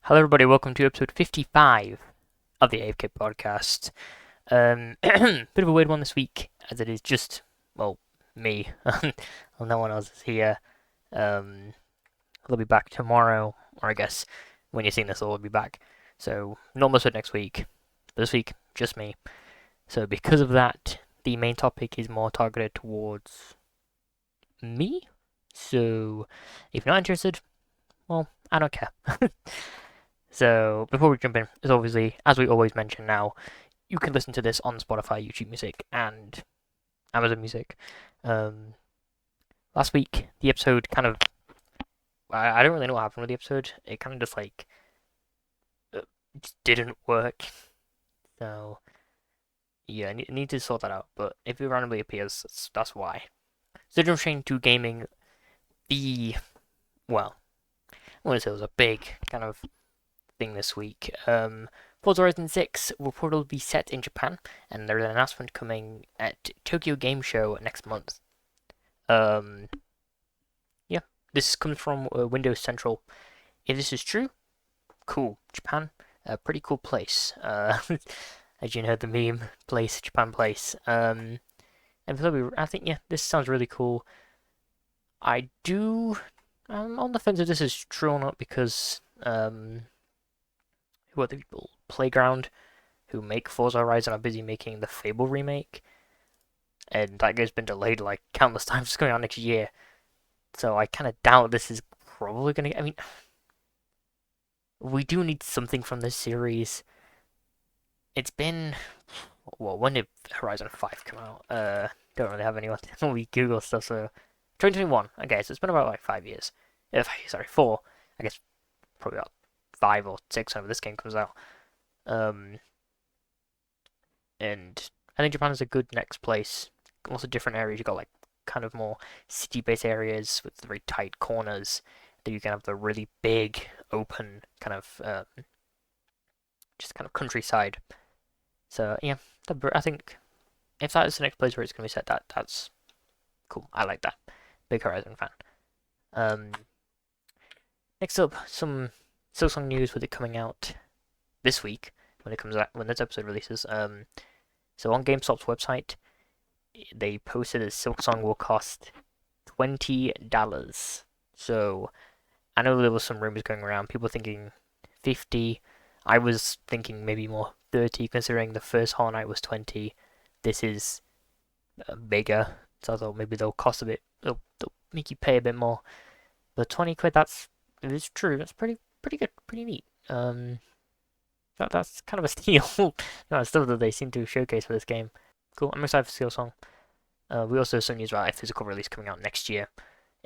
Hello, everybody. Welcome to episode 55 of the AFK podcast. Bit of a weird one this week, as it is just, well, me. Well, no one else is here. They'll be back tomorrow, or I guess when you're seeing this, they'll be back. So, normal episode next week. But this week, just me. So, because of that, the main topic is more targeted towards me. So, if you're not interested, well, I don't care. So, before we jump in, as obviously, as we always mention now, you can listen to this on Spotify, YouTube Music, and Amazon Music. Um, Last week, the episode kind of, I don't really know what happened with the episode. It kind of just like, just didn't work. So, yeah, I need to sort that out. But if it randomly appears, that's why. So, jump straight into gaming. The, well, I want to say it was a big kind of thing this week. Forza Horizon 6 will probably be set in Japan, and there's an announcement coming at Tokyo Game Show next month. Um, yeah, this comes from Windows Central. If this is true, cool. Japan, a pretty cool place. As you know, the meme place, Japan place. And I think this sounds really cool. I do. I'm on the fence if this is true or not because who are the people? Playground, who make Forza Horizon, are busy making the Fable remake, and that game's been delayed like countless times. It's going out next year, so I kind of doubt this is probably going to. I mean, we do need something from this series. It's been when did Horizon 5 come out? Don't really have anyone. We Google stuff, so 2021. Okay, so it's been about like 5 years. Sorry, 4. I guess probably about 5 or 6 whenever this game comes out. And I think Japan is a good next place. Lots of different areas. You got like kind of more city-based areas with very tight corners. Then you can have the really big, open kind of just kind of countryside. So yeah, I think if that is the next place where it's going to be set, that's cool. I like that. Big Horizon fan. Um, Next up, some Silksong news with it coming out this week when it comes out when this episode releases. So on GameStop's website, they posted that Silksong will cost $20. So I know there was some rumors going around, people thinking 50. I was thinking maybe more 30, considering the first Hollow Knight was 20. This is bigger, so I thought maybe they'll cost a bit. They'll make you pay a bit more. But 20 quid, it is true. That's pretty good, pretty neat. That's kind of a steal. Stuff that they seem to showcase for this game. Cool. I'm excited for Silksong. We also have some news about a physical release coming out next year.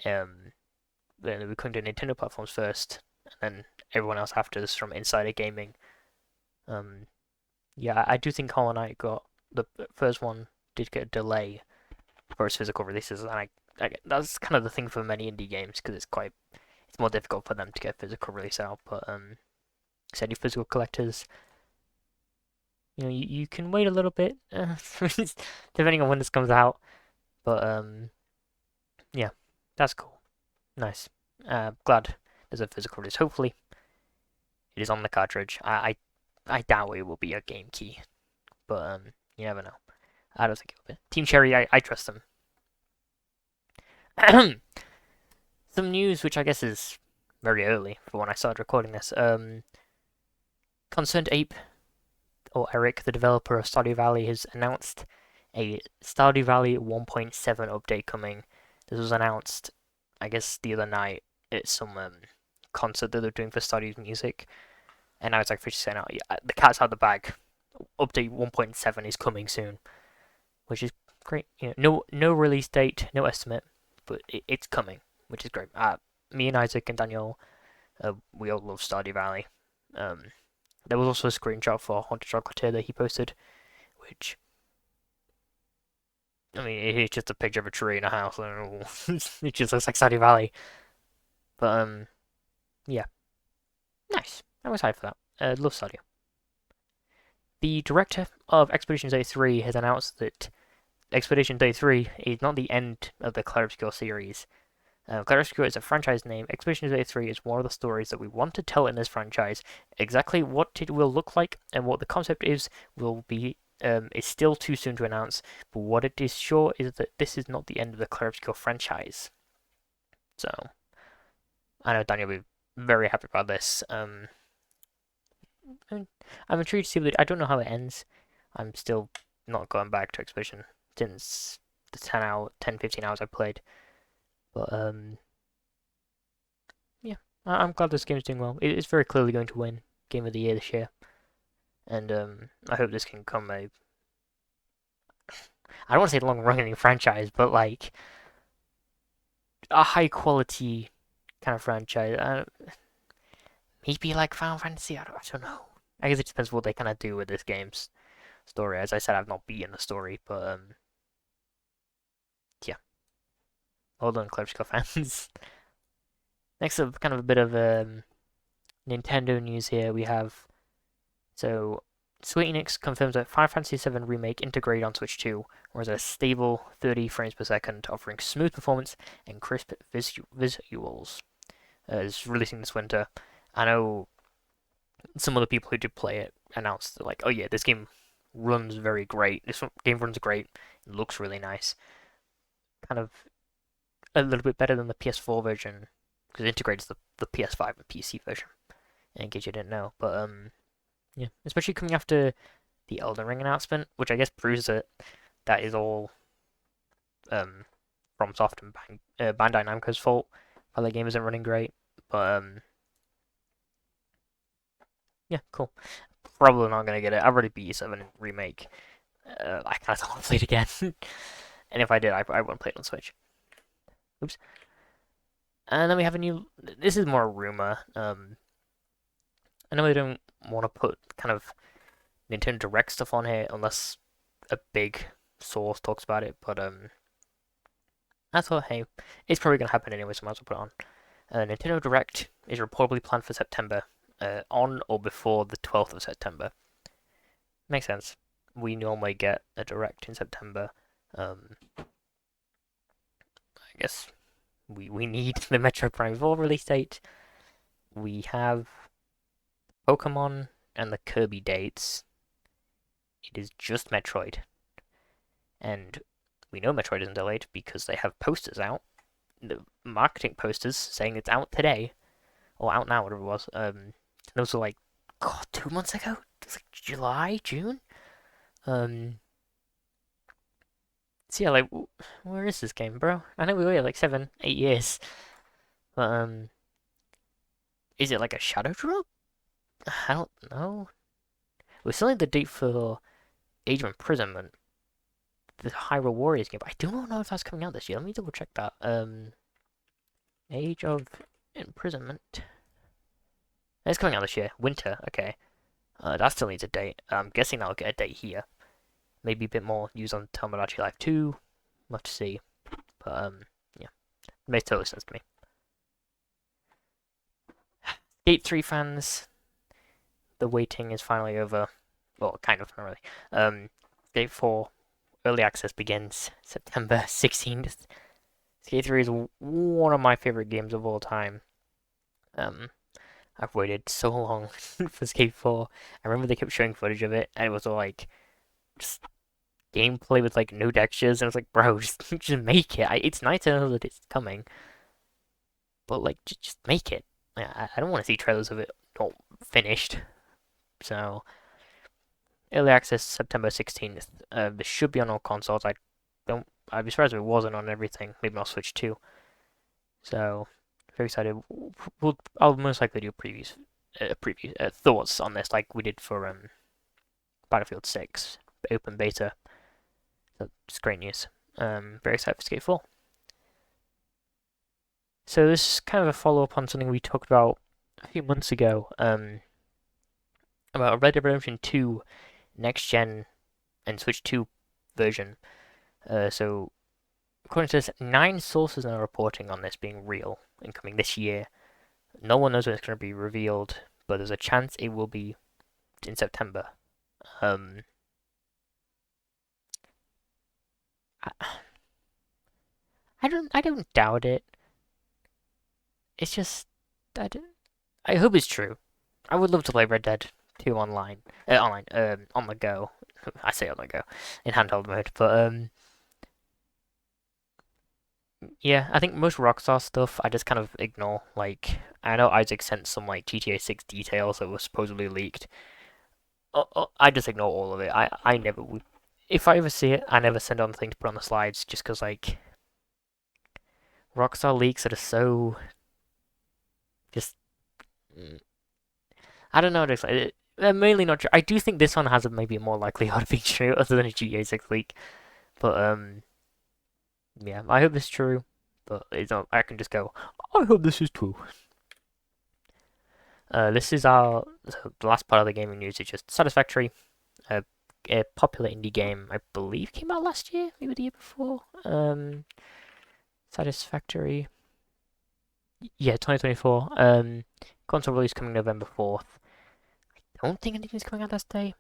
Then we're coming to Nintendo platforms first, and then everyone else after this from Insider Gaming. Yeah, I do think Hollow Knight got the first one did get a delay for its physical releases, and that's kind of the thing for many indie games because it's more difficult for them to get physical release out. But so any physical collectors, you can wait a little bit, depending on when this comes out. But yeah, that's cool. Nice. Glad there's a physical release. Hopefully, it is on the cartridge. I doubt it will be a game key, but you never know. I don't think it will be. Team Cherry, I trust them. Some news, which I guess is very early for when I started recording this. Concerned Ape, or Eric, the developer of Stardew Valley, has announced a Stardew Valley 1.7 update coming. This was announced, I guess, the other night at some concert that they're doing for Stardew's music. And now it's like officially saying, yeah, the cat's out of the bag. Update 1.7 is coming soon, which is great. No release date, no estimate, but it's coming, which is great. Me and Isaac and Daniel, we all love Stardew Valley. There was also a screenshot for Haunted Chocolatier that he posted, which, I mean, it's just a picture of a tree in a house. It just looks like Stardew Valley. But yeah, nice. I'm excited for that. Love Stardew. The director of Expedition 33 has announced that Expedition 33 is not the end of the Clair Obscur series. Clair Obscur is a franchise name. Expedition Zero 3 is one of the stories that we want to tell in this franchise. Exactly what it will look like and what the concept is will be is still too soon to announce. But what it is sure is that this is not the end of the Clair Obscur franchise. So I know Daniel will be very happy about this. I'm intrigued to see what I don't know how it ends. I'm still not going back to Expedition since the 10-15 hours I played. But yeah, I'm glad this game is doing well. It's very clearly going to win Game of the Year this year, and I hope this can come a. I don't want to say long-running franchise, but like a high-quality kind of franchise. Maybe like Final Fantasy. I don't know. I guess it depends what they kind of do with this game's story. As I said, I've not beaten the story, but yeah. Hold on, Clair fans. Next up, kind of a bit of Nintendo news here. We have Square Enix confirms that Final Fantasy VII Remake integrated on Switch 2 was a stable 30 frames per second, offering smooth performance and crisp visuals. It's releasing this winter. I know some of the people who did play it announced like, "Oh yeah, this game runs very great. This game runs great. It looks really nice. Kind of a little bit better than the PS4 version because it integrates the PS5 and PC version." In case you didn't know, but yeah, especially coming after the Elden Ring announcement, which I guess proves that that is all FromSoft and Bandai Namco's fault. Why the game isn't running great, but yeah, cool. Probably not gonna get it. I've already beat 7 Remake. I kind of don't want to play it again, and if I did, I wouldn't play it on Switch. Oops. And then we have a new. This is more a rumor. I know they don't want to put kind of Nintendo Direct stuff on here unless a big source talks about it, but I thought, hey, it's probably gonna happen anyway, so I might as well put it on. Nintendo Direct is reportedly planned for September, on or before the 12th of September. Makes sense. We normally get a Direct in September. I guess we need the Metroid Prime 4 release date. We have Pokemon and the Kirby dates. It is just Metroid. And we know Metroid isn't delayed because they have posters out, the marketing posters saying it's out today, or out now, whatever it was. Those were like, God, 2 months ago? It's like July, June? So yeah, like, where is this game, bro? I know we waited like 7, 8 years. But, is it like a shadow drop? I don't know. We're still in the date for Age of Imprisonment, the Hyrule Warriors game, but I do not know if that's coming out this year. Let me double check that. Age of Imprisonment. It's coming out this year. Winter, okay. That still needs a date. I'm guessing that'll get a date here. Maybe a bit more news on Tomodachi Life 2. We'll have to see. But, yeah. It makes total sense to me. Skate 3 fans, the waiting is finally over. Well, kind of, not really. Skate 4 early access begins September 16th. Skate 3 is one of my favorite games of all time. I've waited so long for Skate 4. I remember they kept showing footage of it, and it was all like just gameplay with like no textures, and I was like, bro, just make it. It's nice to know that it's coming, but like just make it. I don't want to see trailers of it not finished. So early access September 16th. This should be on all consoles. I'd be surprised if it wasn't on everything. Maybe on Switch too. So very excited. I'll most likely do previews, thoughts on this, like we did for Battlefield 6 open beta. So it's great news. Very excited for Skate 4. So this is kind of a follow-up on something we talked about a few months ago, about Red Dead Redemption 2 next gen and Switch 2 version. So according to this, 9 sources are reporting on this being real and coming this year. No one knows when it's going to be revealed, but there's a chance it will be in September. I don't doubt it. it's just I hope it's true. I would love to play Red Dead 2 on the go. I say on the go, in handheld mode, but yeah, I think most Rockstar stuff I just kind of ignore. Like, I know Isaac sent some like GTA 6 details that were supposedly leaked. I just ignore all of it. I never would. If I ever see it, I never send on the thing to put on the slides, just because like Rockstar leaks are just so just. I don't know what to say. They're mainly not true. I do think this one has a maybe a more likelihood of being true, other than a GTA 6 leak. But yeah, I hope it's true. But it's not. I can just go. I hope this is true. This is the last part of the gaming news. Is just Satisfactory, a, a popular indie game. I believe came out last year, maybe the year before. Satisfactory. Yeah, 2024. Console release coming November 4th. I don't think anything's coming out that day.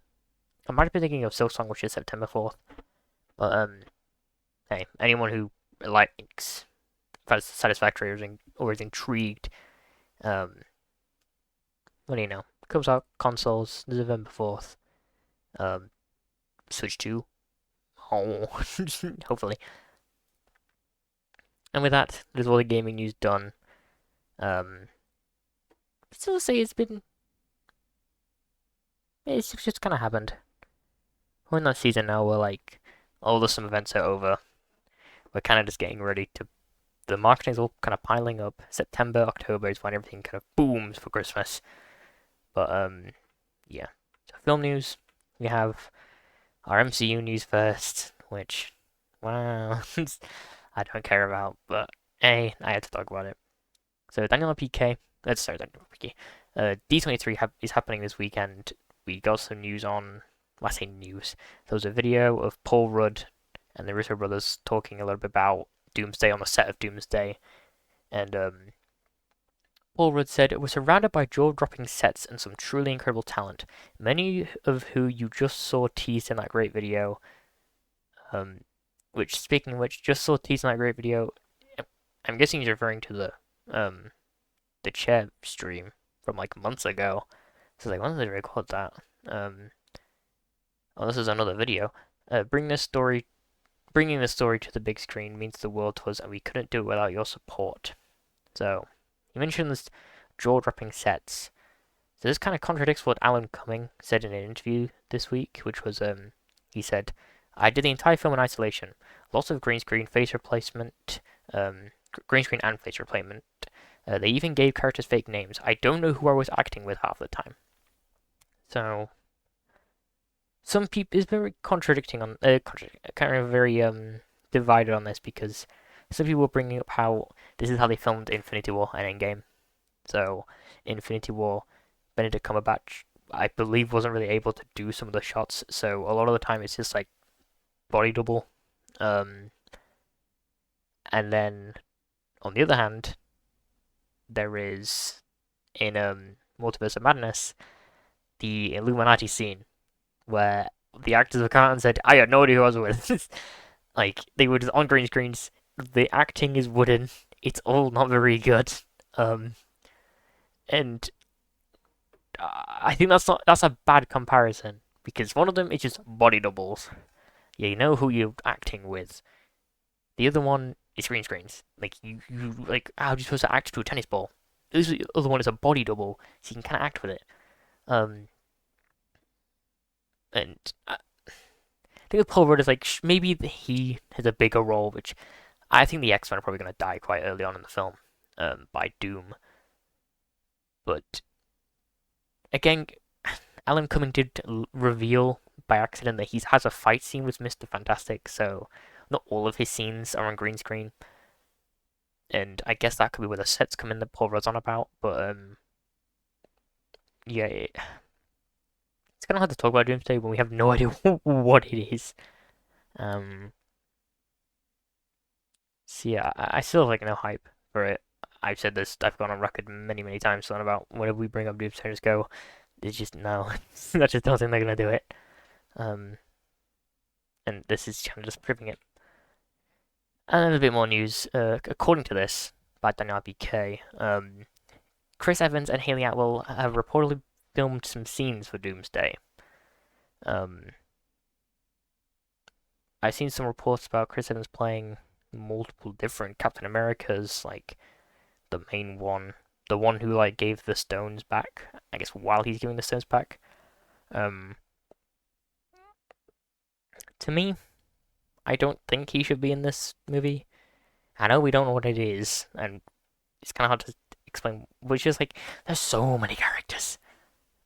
I might have been thinking of Silksong, which is September 4th. But hey, anyone who likes Satisfactory or is intrigued, what do you know? Comes out consoles November 4th. Switch 2. Oh, hopefully. And with that, there's all the gaming news done. Still say it's just kind of happened. We're in that season now where like all the summer events are over. We're kind of just getting ready to. The marketing's all kind of piling up. September, October is when everything kind of booms for Christmas. But yeah. So film news, we have our MCU news first, which wow, I don't care about, but hey, I had to talk about it. So Daniel PK, Daniel PK. D23 is happening this weekend. We got some news on. Well, I say news. There was a video of Paul Rudd and the Russo brothers talking a little bit about Doomsday on the set of Doomsday, and Paul Rudd said, "We're surrounded by jaw-dropping sets and some truly incredible talent, many of who you just saw teased in that great video." Which, speaking of which, just saw teased in that great video. I'm guessing he's referring to the chair stream from like months ago. So like, when did they record that? Oh, this is another video. Bringing this story to the big screen means the world to us, and we couldn't do it without your support. So, he mentioned this jaw-dropping sets. So this kind of contradicts what Alan Cumming said in an interview this week, which was, he said, "I did the entire film in isolation. Lots of green screen, face replacement, green screen and face replacement. They even gave characters fake names. I don't know who I was acting with half the time." So, some people, it's very contradicting on, kind of very, divided on this, because some people are bringing up how this is how they filmed Infinity War and Endgame. So, Infinity War, Benedict Cumberbatch, I believe, wasn't really able to do some of the shots, so a lot of the time it's just like body double. And then, on the other hand, there is in Multiverse of Madness the Illuminati scene where the actors have come out and said, "I had no idea who I was with." Like, they were just on green screens. The acting is wooden. It's all not very good. And I think that's a bad comparison, because one of them is just body doubles. Yeah, you know who you're acting with. The other one is green screens. Like, you like, how are you supposed to act to a tennis ball? The other one is a body double, so you can kind of act with it. And I think with Paul Rudd is like, maybe he has a bigger role, which I think the X-Men are probably going to die quite early on in the film, by Doom. But again, Alan Cumming did reveal by accident that he has a fight scene with Mr. Fantastic, so not all of his scenes are on green screen. And I guess that could be where the sets come in that Paul Rudd's on about, but yeah, it's kind of hard to talk about Doomsday when we have no idea what it is. So yeah, I still have like no hype for it. I've said this, I've gone on record many, many times on about whenever we bring up Doomsday, just go, it's just no, I just don't think they're gonna do it. And this is kind of just proving it. And then a bit more news. According to this, like Daniel AFK. Chris Evans and Haley Atwell have reportedly filmed some scenes for Doomsday. Um, I've seen some reports about Chris Evans playing multiple different Captain Americas, like the main one, the one who like gave the stones back, I guess while he's giving the stones back. Um, to me, I don't think he should be in this movie. I know we don't know what it is, and it's kind of hard to explain. Which is like, there's so many characters.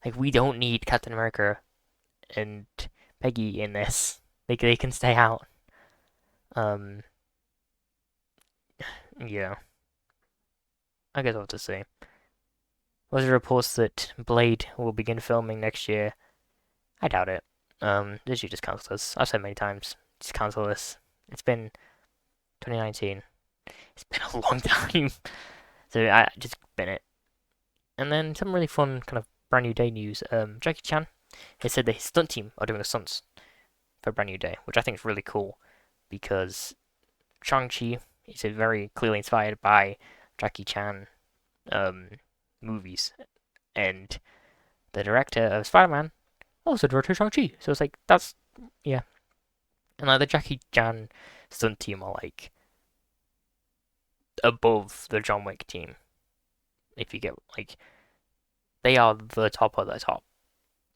Like we don't need Captain America and Peggy in this. They can stay out. Um, yeah, I guess I'll have to say. Was there reports that Blade will begin filming next year? I doubt it. They should just cancel this. I've said many times, just cancel this. It's been 2019. It's been a long time. So I just bin it. And then some really fun kind of brand new day news. Jackie Chan has said that his stunt team are doing the stunts for Brand New Day, which I think is really cool because Shang-Chi is very clearly inspired by Jackie Chan movies, and the director of Spider-Man also directed Shang-Chi. So it's like that's yeah, and like the Jackie Chan stunt team are like above the John Wick team. If you get like, they are the top of the top,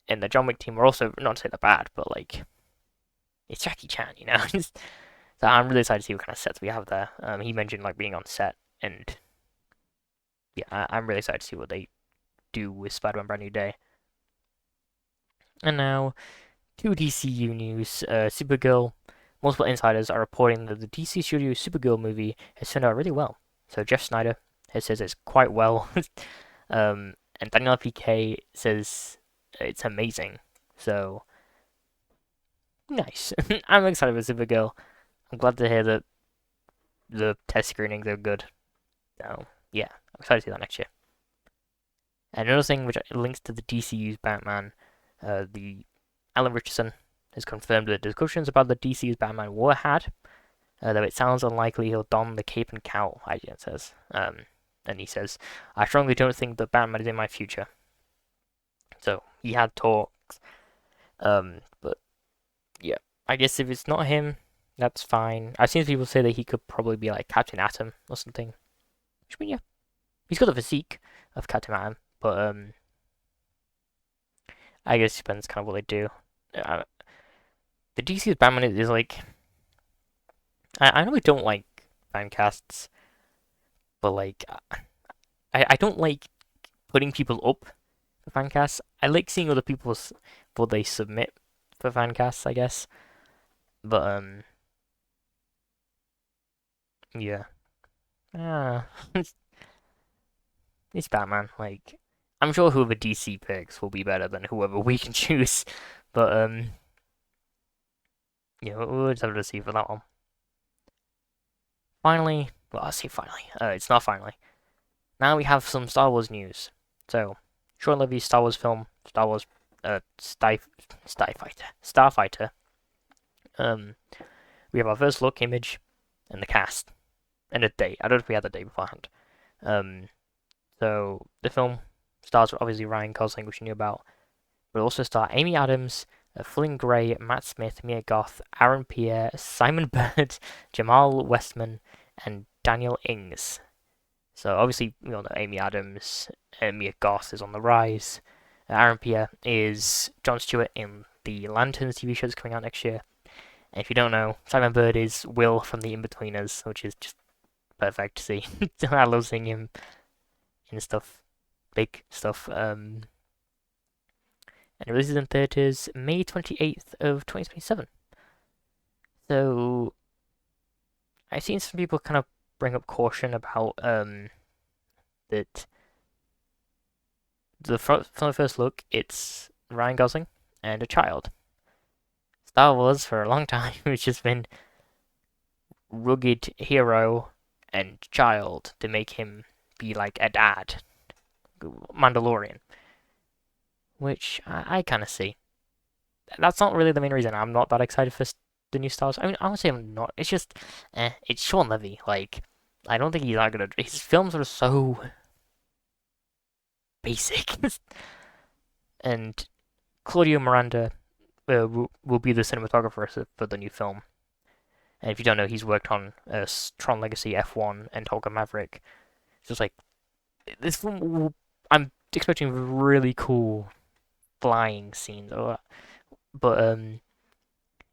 and the John Wick team are also not to say they're bad, but like it's Jackie Chan, you know. So I'm really excited to see what kind of sets we have there. He mentioned like being on set, and yeah, I'm really excited to see what they do with Spider-Man Brand New Day. And now, to DCU news, Supergirl. Multiple insiders are reporting that the DC Studio Supergirl movie has turned out really well. So Jeff Snyder says it's quite well, and Daniel PK says it's amazing. So nice. I'm excited for Supergirl. I'm glad to hear that the test screenings are good. So yeah, I'm excited to see that next year. And another thing which links to the DCU's Batman, the Alan Richardson has confirmed that discussions about the DCU's Batman were had, though it sounds unlikely he'll don the cape and cowl, IGN says. And he says, I strongly don't think that Batman is in my future. So he had talks, but yeah, I guess if it's not him, that's fine. I've seen people say that he could probably be like Captain Atom or something. Which means, yeah, he's got the physique of Captain Atom, but I guess it depends kind of what they do. The DC's Batman is like, I know I don't like fan casts, but like I don't like putting people up for fan casts. I like seeing other people's what they submit for fan casts, I guess. But yeah, it's Batman. Like I'm sure whoever DC picks will be better than whoever we can choose. But yeah, we'll just have to see for that one. Finally, well, I say finally. It's not finally. Now we have some Star Wars news. So, Sean Levy's Star Wars film, Star Wars, Starfighter. We have our first look image and the cast and a date. I don't know if we had the date beforehand. So the film stars obviously Ryan Gosling, which you knew about, but also star Amy Adams, Flynn Gray, Matt Smith, Mia Goth, Aaron Pierre, Simon Bird, Jamal Westman, and Daniel Ings. So obviously we all know Amy Adams and Mia Goth is on the rise. Aaron Pierre is Jon Stewart in the Lanterns TV show that's coming out next year. And if you don't know, Simon Bird is Will from The Inbetweeners, which is just perfect to see. I love seeing him in stuff, big stuff. And it releases in theaters May 28th of 2027. So I've seen some people kind of bring up caution about that from the first look, it's Ryan Gosling and a child. Star Wars for a long time, it's just been rugged hero and child to make him be like a dad, Mandalorian, which I kind of see. That's not really the main reason I'm not that excited for the new Star Wars. I mean, I would say I'm not. It's just, it's Sean Levy. Like, I don't think he's not gonna. His films are so basic, and Claudio Miranda will be the cinematographer for the new film. And if you don't know, he's worked on Tron Legacy, F1, and Top Gun Maverick. It's just like this film. I'm expecting really cool flying scenes, but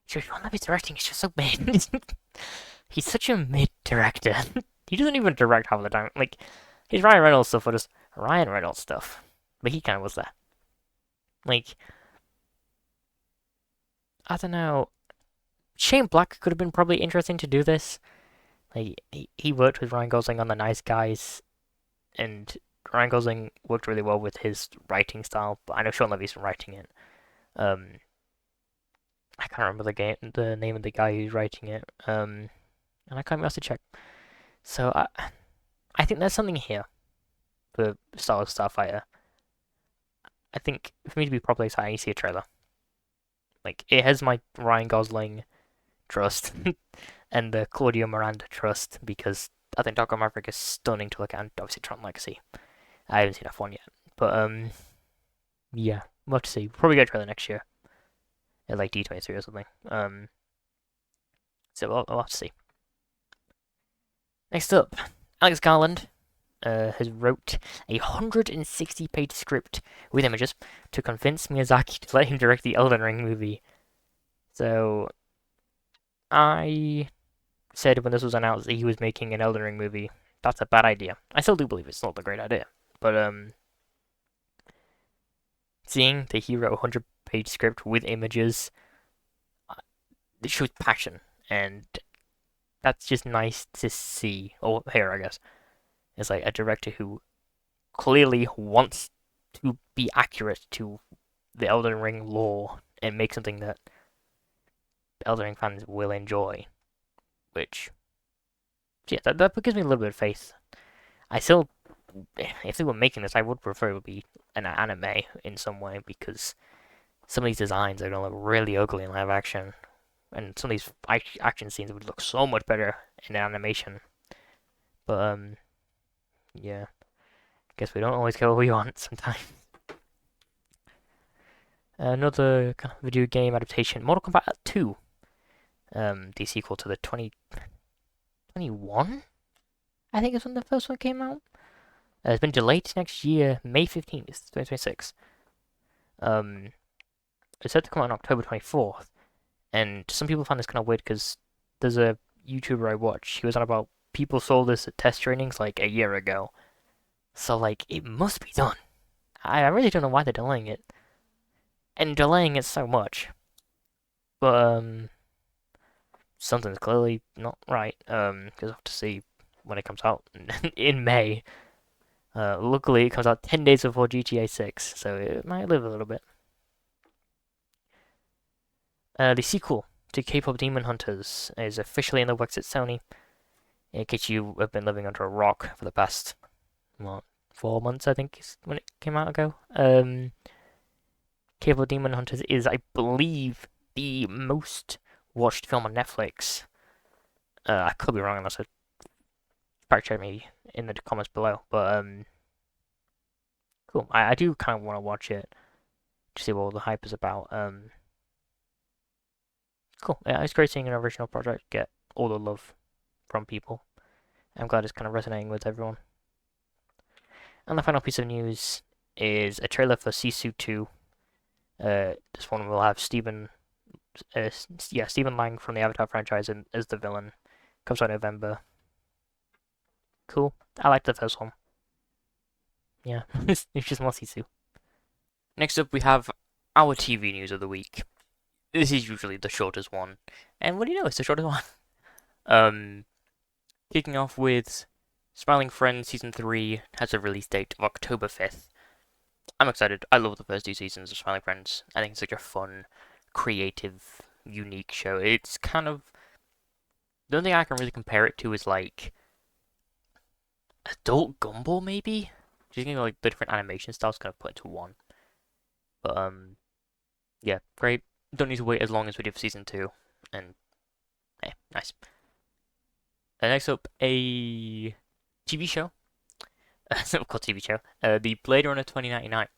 Sean Levy's directing is just so mid. He's such a mid director. He doesn't even direct half the time. Like his Ryan Reynolds stuff was just Ryan Reynolds stuff, but he kind of was there. Like I don't know. Shane Black could have been probably interesting to do this. Like he worked with Ryan Gosling on The Nice Guys, and Ryan Gosling worked really well with his writing style. But I know Sean Levy's been writing it. Um, I can't remember the name of the guy who's writing it. And I can't be asked to check. So I think there's something here for Star Wars Starfighter. I think for me to be properly excited, I need to see a trailer. Like it has my Ryan Gosling trust and the Claudio Miranda trust because I think Top Gun Maverick is stunning to look at, and obviously Tron Legacy. I haven't seen F1 yet, but yeah, we'll have to see. We'll probably get a trailer next year at like D23 or something. So we'll have to see. Next up, Alex Garland has wrote a 160-page script with images to convince Miyazaki to let him direct the Elden Ring movie. So I said when this was announced that he was making an Elden Ring movie, that's a bad idea. I still do believe it's not a great idea, but seeing that he wrote a 100-page script with images, it shows passion, and that's just nice to see. Or here, I guess, it's like a director who clearly wants to be accurate to the Elden Ring lore and make something that Elden Ring fans will enjoy. Which, yeah, that gives me a little bit of faith. I still, if they were making this, I would prefer it would be an anime in some way because some of these designs are gonna look really ugly in live action, and some of these action scenes would look so much better in animation. But yeah, guess we don't always get what we want sometimes. Another kind of video game adaptation, Mortal Kombat 2, the sequel to the 2021, I think is when the first one came out. It's been delayed to next year, May 15th, 2026. It's set to come out on October 24th, and some people find this kind of weird because there's a YouTuber I watch, he was on about people sold this at test trainings like a year ago. So, like, it must be done. I really don't know why they're delaying it. And delaying it so much. But, something's clearly not right. Because I have to see when it comes out in May. Luckily, it comes out 10 days before GTA 6, so it might live a little bit. The sequel to K-pop Demon Hunters is officially in the works at Sony. In case you have been living under a rock for the past, what, 4 months, I think, is when it came out ago. K-pop Demon Hunters is, I believe, the most watched film on Netflix. I could be wrong unless I fact check me in the comments below. But cool. I do kind of want to watch it to see what all the hype is about. Cool. Yeah, it's great seeing an original project get all the love from people. I'm glad it's kind of resonating with everyone. And the final piece of news is a trailer for Sisu 2. This one will have Stephen Lang from the Avatar franchise as the villain. Comes out in November. Cool. I like the first one. Yeah, it's just more Sisu. Next up, we have our TV news of the week. This is usually the shortest one, and what do you know? It's the shortest one. Kicking off with Smiling Friends Season 3 has a release date of October 5th. I'm excited. I love the first 2 seasons of Smiling Friends. I think it's such a fun, creative, unique show. It's kind of... The only thing I can really compare it to is like... Adult Gumball, maybe? Just like the different animation styles kind of put into one. But, yeah, great. Don't need to wait as long as we did for Season 2. And, nice. Next up, a TV show. It's not called TV show. The Blade Runner 2099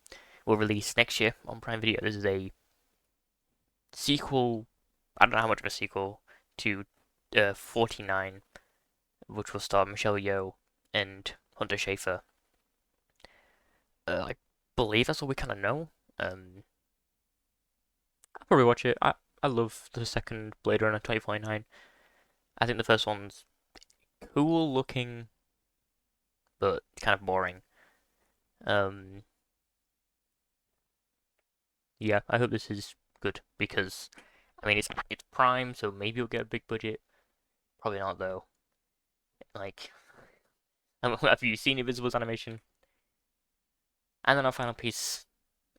will release next year on Prime Video. This is a sequel. I don't know how much of a sequel to 49, which will star Michelle Yeoh and Hunter Schafer. I believe that's all we kind of know. I'll probably watch it. I love the second Blade Runner 2049. I think the first one's cool looking, but kind of boring. Um, yeah, I hope this is good because, I mean, it's Prime, so maybe you'll get a big budget. Probably not though. Like, have you seen Invisible's animation? And then our final piece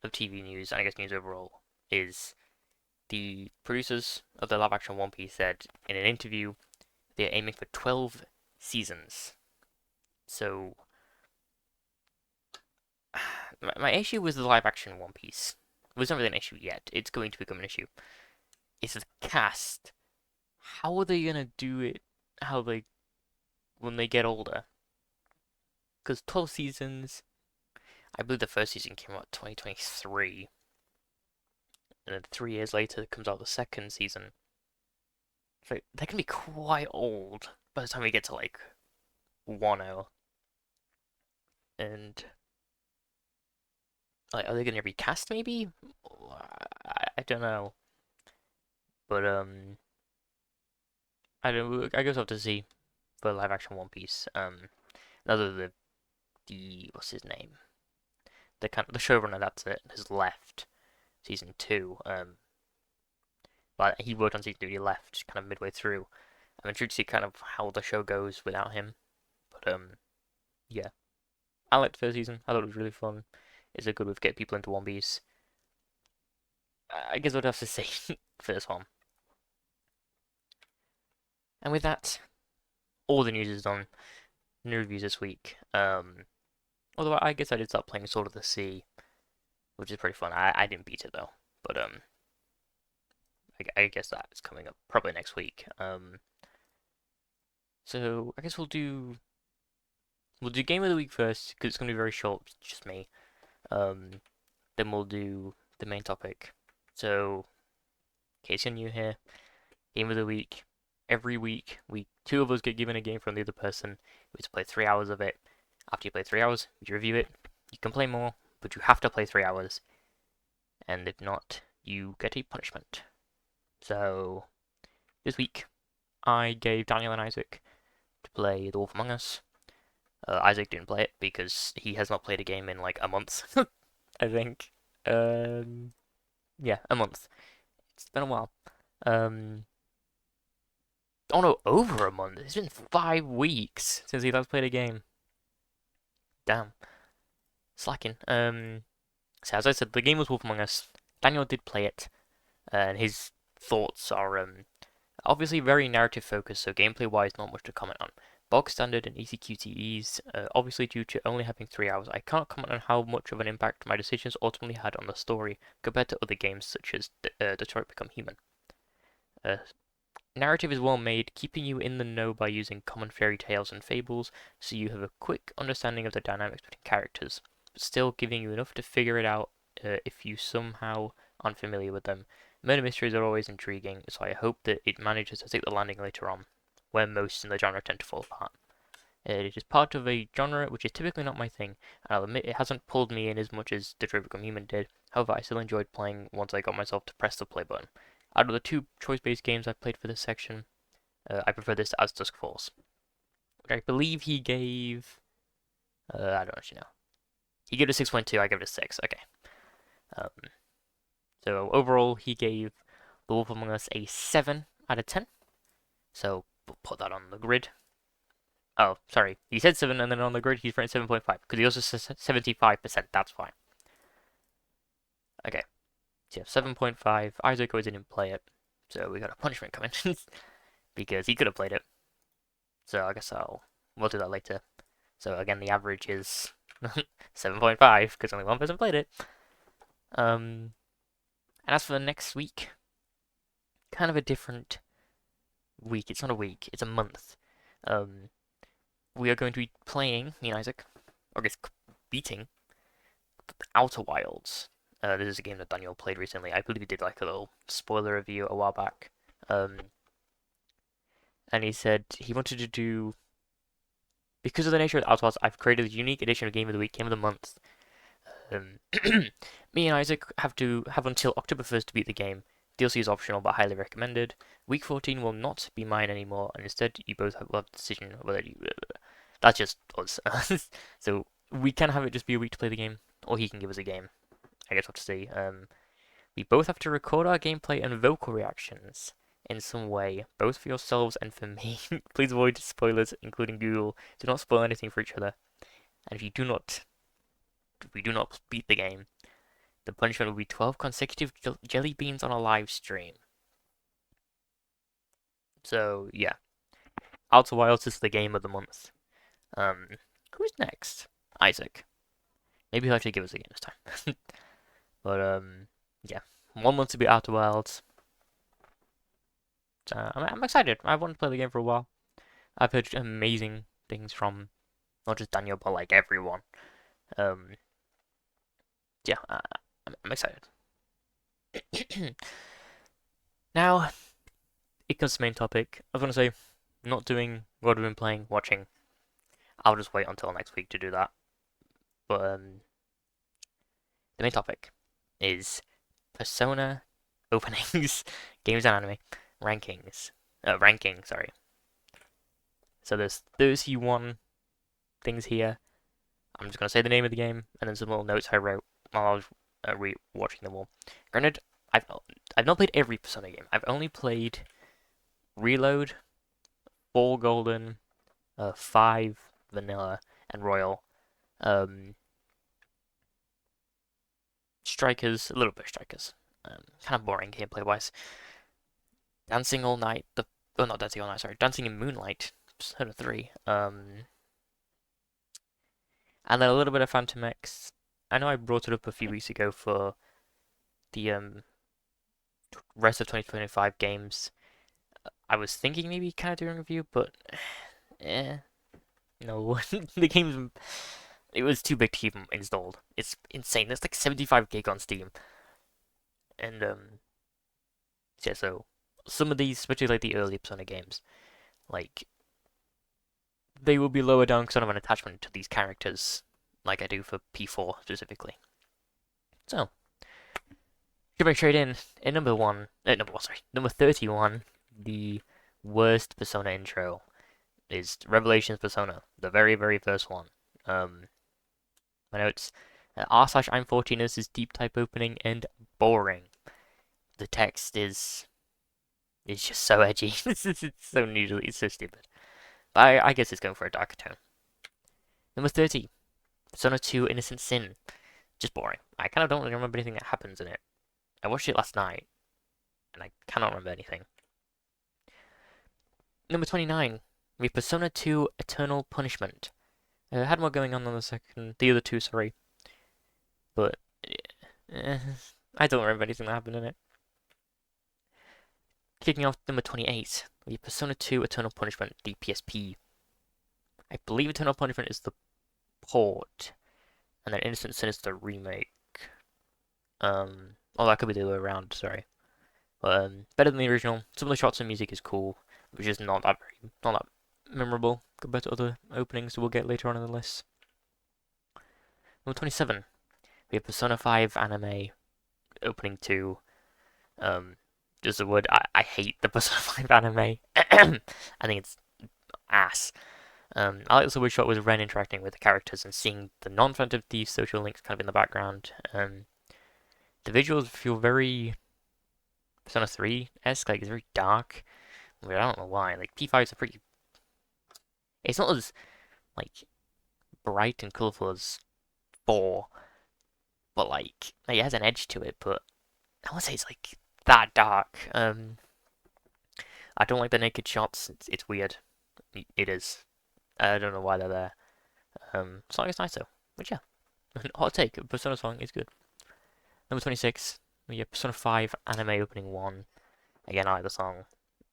of TV news, and I guess news overall, is the producers of the live-action One Piece said in an interview they're aiming for 12 seasons. So, my issue with the live-action One Piece was not really an issue yet. It's going to become an issue. It's the cast. How are they gonna do it? How they when they get older? Because 12 seasons. I believe the first season came out 2023, and then 3 years later comes out the second season. So they can be quite old by the time we get to like Wano. And like, are they gonna recast maybe? I don't know. But I guess I'll have to see for live action One Piece. Other the what's his name? The showrunner that's it has left season 2. But he worked on season 2. He left kind of midway through. I'm intrigued to see kind of how the show goes without him. But yeah, I liked the first season. I thought it was really fun. It's a good way to get people into One Piece. I guess I'd have to say for this one. And with that, all the news is done. New reviews this week. Although I guess I did start playing Sword of the Sea, which is pretty fun. I didn't beat it though, but I guess that's coming up probably next week. So I guess we'll do game of the week first because it's gonna be very short, just me. Then we'll do the main topic. So in case you're new here, game of the week. Every week, two of us get given a game from the other person. We have to play 3 hours of it. After you play 3 hours, you review it. You can play more, but you have to play 3 hours. And if not, you get a punishment. So this week, I gave Daniel and Isaac to play The Wolf Among Us. Isaac didn't play it because he has not played a game in like a month, I think. Yeah, a month. It's been a while. Oh no, over a month. It's been 5 weeks since he last played a game. Damn. Slacking. So as I said, the game was Wolf Among Us. Daniel did play it, and his thoughts are obviously very narrative focused, so gameplay wise, not much to comment on. Bog standard and easy QTEs, obviously due to only having 3 hours, I can't comment on how much of an impact my decisions ultimately had on the story compared to other games such as Detroit Become Human. Narrative is well made, keeping you in the know by using common fairy tales and fables, so you have a quick understanding of the dynamics between characters, but still giving you enough to figure it out if you somehow aren't familiar with them. Murder mysteries are always intriguing, so I hope that it manages to take the landing later on, where most in the genre tend to fall apart. It is part of a genre which is typically not my thing, and I'll admit it hasn't pulled me in as much as Detroit Become Human did. However, I still enjoyed playing once I got myself to press the play button. Out of the two choice-based games I played for this section, I prefer this to As Dusk Falls, which I believe he gave. I don't actually know. He gave it a 6.2. I gave it a 6. Okay. So overall, he gave The Wolf Among Us a 7 out of 10. So we'll put that on the grid. Oh, sorry. He said 7, and then on the grid he's rated 7.5 because he also says 75%. That's fine. Okay. So yeah, 7.5. Isaac always didn't play it, so we got a punishment coming because he could have played it. So I guess we'll do that later. So again, the average is 7.5 because only one person played it. And as for the next week, kind of a different week. It's not a week, it's a month. Um, we are going to be playing, me and Isaac, or I guess beating Outer Wilds. This is a game that Daniel played recently. I believe he did like a little spoiler review a while back. And he said he wanted to do, because of the nature of Outer Wilds, I've created a unique edition of Game of the Week, Game of the Month. Me and Isaac have until October 1st to beat the game. DLC is optional but highly recommended. Week 14 will not be mine anymore, and instead you both will have the decision whether you. That's just us. So we can have it just be a week to play the game, or he can give us a game. I guess we'll have to see. We both have to record our gameplay and vocal reactions in some way, both for yourselves and for me. Please avoid spoilers, including Google. Do not spoil anything for each other. And if we do not beat the game, the punishment will be 12 consecutive jelly beans on a live stream. So yeah, Outer Wilds is the game of the month. Who's next? Isaac. Maybe he'll actually give us a game this time. But yeah, 1 month to beat Outer Wilds. I'm excited. I've wanted to play the game for a while. I've heard amazing things from not just Daniel, but like everyone. Yeah, I'm excited. Now, it comes to the main topic. I was going to say, not doing what I've been playing, watching. I'll just wait until next week to do that. But the main topic is Persona openings, games and anime, rankings. Ranking, sorry. So there's 31 things here. I'm just going to say the name of the game and then some little notes I wrote while I was re-watching them all. Granted, I've not played every Persona game. I've only played Reload, 4 Golden, 5 Vanilla, and Royal. Strikers, a little bit of Strikers. Kind of boring gameplay wise. Dancing All Night, not Dancing All Night, sorry, Dancing in Moonlight, Persona 3. And then a little bit of Phantom X. I know I brought it up a few weeks ago for the rest of 2025 games. I was thinking maybe kind of doing a review, but no, the game's it was too big to keep installed. It's insane. There's like 75 gig on Steam, and yeah. So some of these, especially like the early Persona games, like they will be lower down because I don't have an attachment to these characters like I do for P4 specifically. So, jumping straight in number 31, the worst Persona intro is Revelations Persona, the very, very first one. My notes, r/I'm 14 is deep type opening and boring. The text is just so edgy. It's so needly, it's so stupid. But I guess it's going for a darker tone. Number 30, Persona 2 Innocent Sin. Just boring. I kind of don't really remember anything that happens in it. I watched it last night, and I cannot remember anything. Number 29, we have Persona 2 Eternal Punishment. Had more going on the other two, sorry. But, I don't remember anything that happened in it. Kicking off number 28, we have Persona 2 Eternal Punishment DPSP. I believe Eternal Punishment is the port, and then Innocent Sin is the remake. Oh, that could be the other way around, sorry. But, better than the original. Some of the shots and music is cool, which is not that memorable compared to other openings we'll get later on in the list. Number 27, we have Persona 5 Anime Opening 2. Just a word, I hate the Persona 5 anime. I think it's ass. I like the shot with Ren interacting with the characters and seeing the non-Phantom Thief social links kind of in the background. The visuals feel very Persona 3-esque, like it's very dark. I don't know why. Like P5 is a pretty. It's not as like bright and colourful as 4, but like it has an edge to it. But I won't say it's like that dark. I don't like the naked shots. It's weird. It is. I don't know why they're there. Song is nice though. But yeah, hot take. Persona song is good. Number 26. We have Persona 5 Anime Opening 1. Again, I like the song.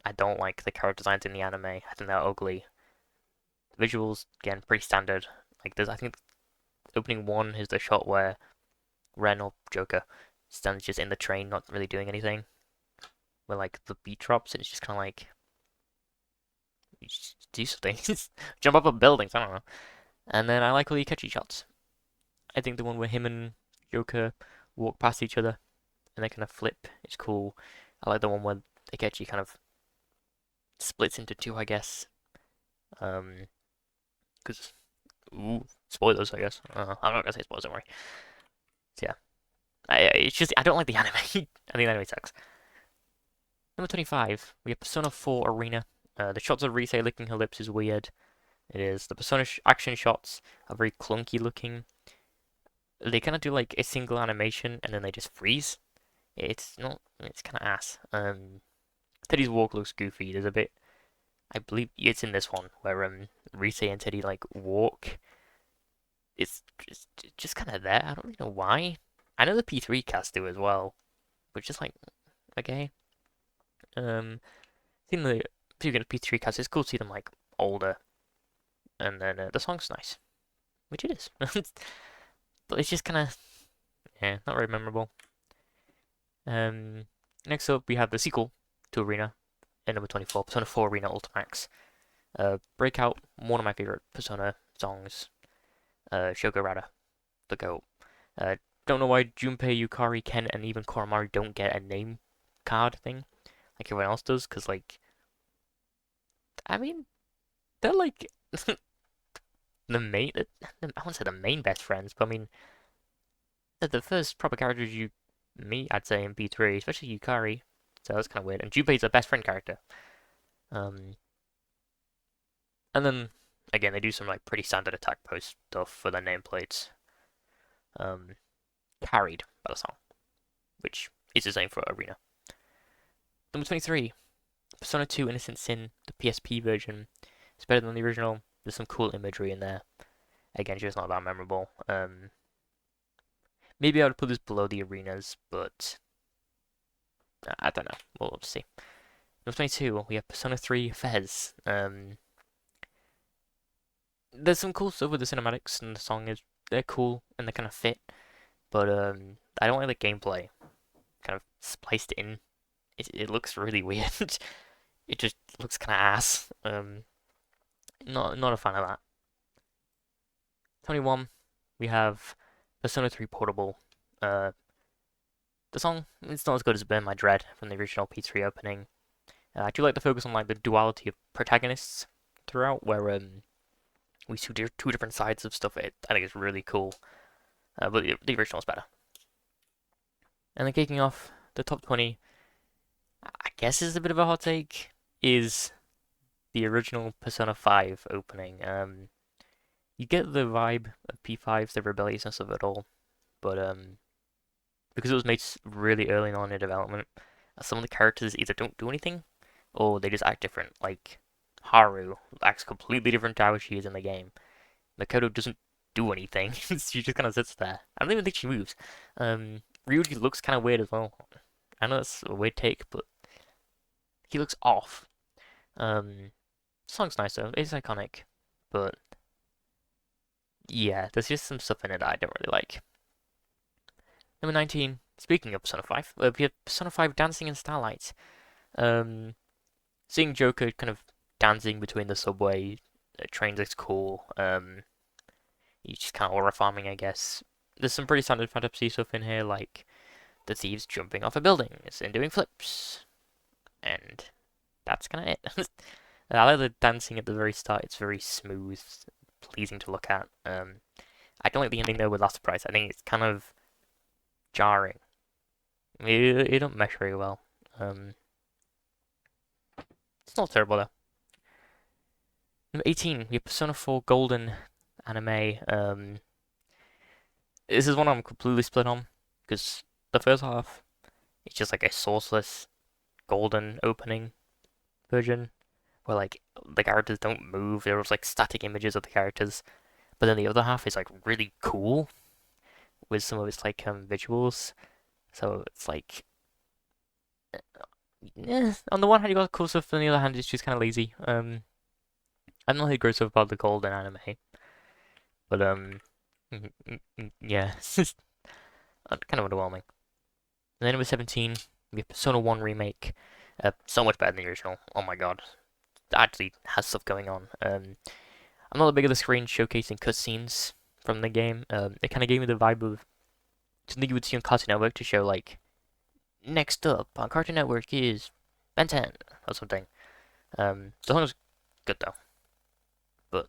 I don't like the character designs in the anime. I think they're ugly. Visuals, again, pretty standard. Like, I think opening one is the shot where Ren or Joker stands just in the train, not really doing anything. Where, like, the beat drops and it's just kind of like, you just do something. Jump up a buildings, I don't know. And then I like all the catchy shots. I think the one where him and Joker walk past each other and they kind of flip is cool. I like the one where Akechi kind of splits into two, I guess. Because, spoilers, I guess. I'm not gonna say spoilers, don't worry. So yeah, it's just, I don't like the anime. I think the anime sucks. Number 25, we have Persona 4 Arena. The shots of Rise licking her lips is weird. It is. The Persona action shots are very clunky looking. They kind of do like a single animation and then they just freeze. It's not, it's kind of ass. Teddy's walk looks goofy. There's a bit, I believe it's in this one where Rise and Teddy like walk. It's just kind of there. I don't really know why. I know the P3 cast do as well, but just like, okay. Seeing the P3 cast, it's cool to see them like older, and then the song's nice, which it is. But it's just kind of, yeah, not very memorable. Next up we have the sequel to Arena, at number 24, Persona 4 Arena Ultimax. Breakout, one of my favorite Persona songs. Shoko Rada, the GOAT. Don't know why Junpei, Yukari, Ken, and even Koromari don't get a name card thing like everyone else does, because, like, I mean, they're like the main, I won't say the main best friends, but I mean, they're the first proper characters you meet, I'd say, in B3, especially Yukari, so that's kind of weird. And Junpei's the best friend character. And then, again, they do some, like, pretty standard attack post stuff for their nameplates. Carried by the song, which is the same for Arena. Number 23, Persona 2 Innocent Sin, the PSP version. It's better than the original. There's some cool imagery in there. Again, just not that memorable. Maybe I would put this below the Arenas, but I don't know. We'll see. Number 22, we have Persona 3 Fez. There's some cool stuff with the cinematics, and the song is, they're cool and they kind of fit, but I don't like the gameplay kind of spliced in. It looks really weird. It just looks kind of ass. Not a fan of that. 21, we have Persona 3 Portable. The song, it's not as good as Burn My Dread from the original P3 opening. I do like the focus on like the duality of protagonists throughout, where we see two different sides of stuff. I think it's really cool. But the original's better. And then kicking off the top 20, I guess is a bit of a hot take, is the original Persona 5 opening. You get the vibe of P5's, the rebelliousness of it all, but because it was made really early on in development, some of the characters either don't do anything, or they just act different. Like, Haru acts completely different to how she is in the game. Makoto doesn't do anything, she just kind of sits there. I don't even think she moves. Ryuji looks kind of weird as well. I know that's a weird take, but he looks off. Song's nice though, it's iconic, but yeah, there's just some stuff in it that I don't really like. Number 19, speaking of Persona 5, we have Persona 5 Dancing in Starlight. Seeing Joker kind of dancing between the subway trains is cool. He's just kind of aura farming, I guess. There's some pretty standard fantasy stuff in here, like the thieves jumping off of buildings and doing flips. And that's kind of it. I like the dancing at the very start. It's very smooth, pleasing to look at. I don't like the ending though with Last Surprise. I think it's kind of jarring. It don't mesh very well. It's not terrible though. Number 18, we have Persona 4 Golden anime. This is one I'm completely split on, because the first half, it's just like a sourceless golden opening version, where like the characters don't move, there was like static images of the characters, but then the other half is like really cool, with some of its like visuals, so it's like, on the one hand you got cool stuff, on the other hand it's just kind of lazy. I'm not a gross about the golden anime, but yeah, it's just kind of underwhelming. And then number 17, we have Persona 1 remake. So much better than the original. Oh my god, it actually has stuff going on. I'm not a big of the screen showcasing cutscenes from the game. It kind of gave me the vibe of something you would see on Cartoon Network to show like next up on Cartoon Network is Ben 10 or something. The song was good though, but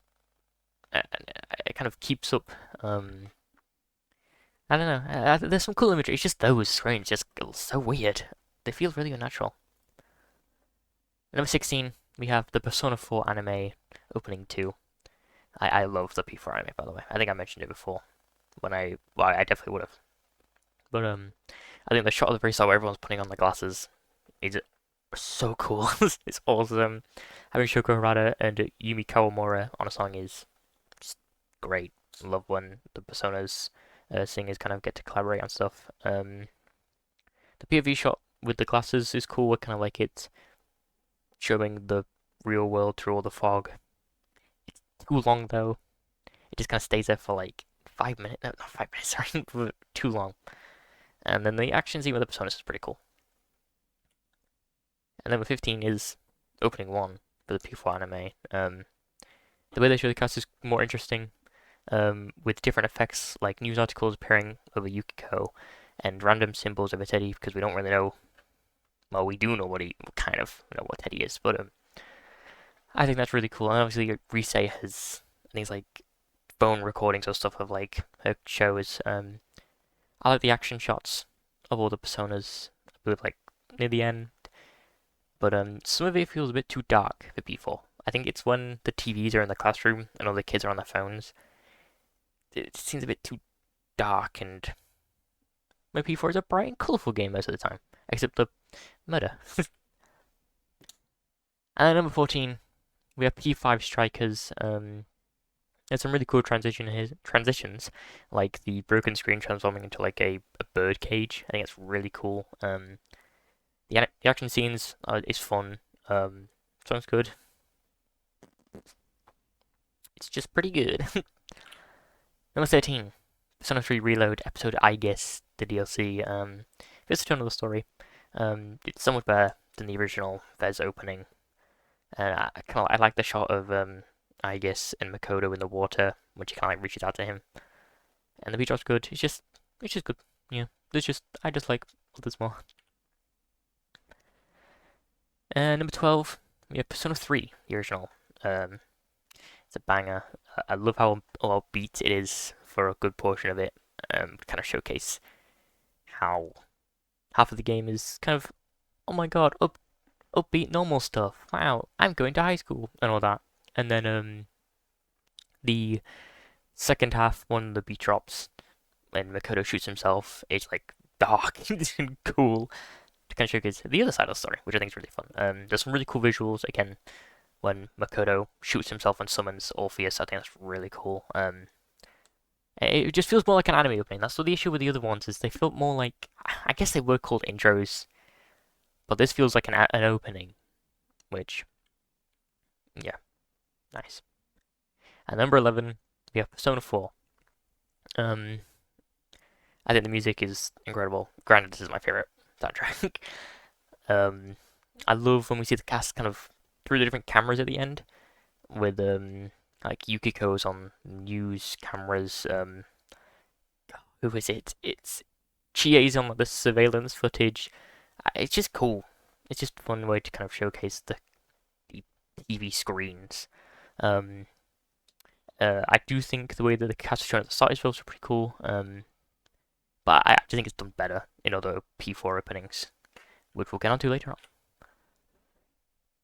it kind of keeps up. I don't know. There's some cool imagery. It's just those screens just so weird. They feel really unnatural. Number 16, we have the Persona 4 anime opening 2. I love the P4 anime, by the way. I think I mentioned it before. Well, I definitely would have. But I think the shot of the very start where everyone's putting on the glasses is so cool. It's awesome. Having Shoko Harada and Yumi Kawamura on a song is just great. Love when the Personas singers kind of get to collaborate on stuff. The POV shot with the glasses is cool. I kind of like it showing the real world through all the fog. It's too long though. It just kind of stays there for like 5 minutes. No, not 5 minutes. Sorry, for too long. And then the action scene with the Personas is pretty cool. And number 15 is opening 1 for the P4 anime. The way they show the cast is more interesting, with different effects like news articles appearing over Yukiko and random symbols over Teddy because we don't really know. Well, we do know what kind of know what Teddy is, but I think that's really cool. And obviously, Rise has things like phone recordings or stuff of like her shows. I like the action shots of all the personas, with like near the end, but some of it feels a bit too dark for people. I think it's when the TVs are in the classroom and all the kids are on their phones. It seems a bit too dark, and my P4 is a bright and colourful game most of the time, except the murder. And number 14, we have P5 Strikers. There's some really cool transitions, like the broken screen transforming into like a bird cage. I think it's really cool. The action scenes is fun. Sounds good. It's just pretty good. Number 13, Persona 3 Reload episode I guess the DLC. It's a ton of the story. It's so much better than the original Fez opening, and I like the shot of I guess and Makoto in the water when she kind of like reaches out to him, and the beat drop's good. It's just good. Yeah, I just like others more. And number 12, we have Persona 3, the original. It's a banger. I love how upbeat it is for a good portion of it. Kind of showcase how half of the game is kind of, oh my god, upbeat normal stuff. Wow, I'm going to high school and all that. And then the second half, when the beat drops and Makoto shoots himself, it's like dark and cool to kind of showcase the other side of the story, which I think is really fun. There's some really cool visuals again when Makoto shoots himself and summons Orpheus. I think that's really cool. It just feels more like an anime opening. That's what the issue with the other ones is. They felt more like, I guess they were called intros, but this feels like an opening, which, yeah, nice. And number 11, we have Persona 4. Um, I think the music is incredible. Granted, this is my favorite soundtrack. um, I love when we see the cast kind of through the different cameras at the end, with like Yukiko's on news cameras. Who is it? It's Chie's on the surveillance footage. It's just cool. It's just a fun way to kind of showcase the TV screens. I do think the way that the cast is shown at the start is also pretty cool. But I actually think it's done better in other P4 openings, which we'll get onto later on.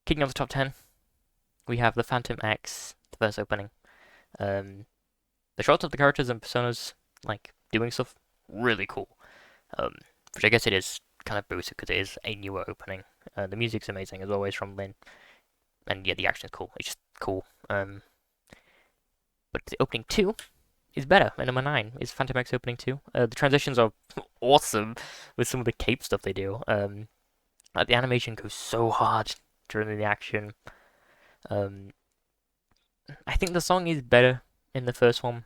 Kicking off the top 10, we have the Phantom X, the first opening. The shots of the characters and personas, like, doing stuff, really cool. Which I guess it is kind of boosted because it is a newer opening. The music's amazing, as always, from Lin. And yeah, the action's cool. It's just cool. But the opening 2 is better. And number 9 is Phantom X opening 2. The transitions are awesome with some of the cape stuff they do. The animation goes so hard during the action. I think the song is better in the first one,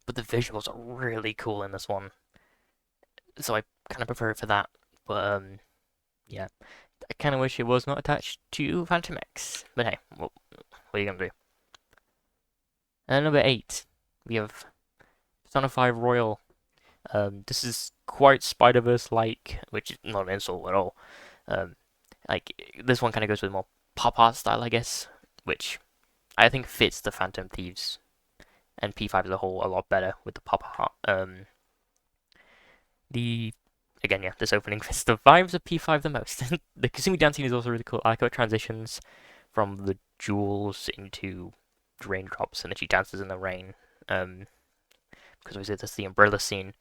but the visuals are really cool in this one, so I kind of prefer it for that. But yeah, I kind of wish it was not attached to Phantom X. But hey, what are you gonna do? And number 8, we have Persona 5 Royal. This is quite Spider-Verse like, which is not an insult at all. Um, like this one kind of goes with more pop art style, I guess, which I think fits the Phantom Thieves and P5 as a whole a lot better with the pop art. The Again, yeah, this opening fits the vibes of P5 the most. The Kasumi dancing is also really cool. I like how it transitions from the jewels into raindrops, and then she dances in the rain. Because obviously that's the umbrella scene,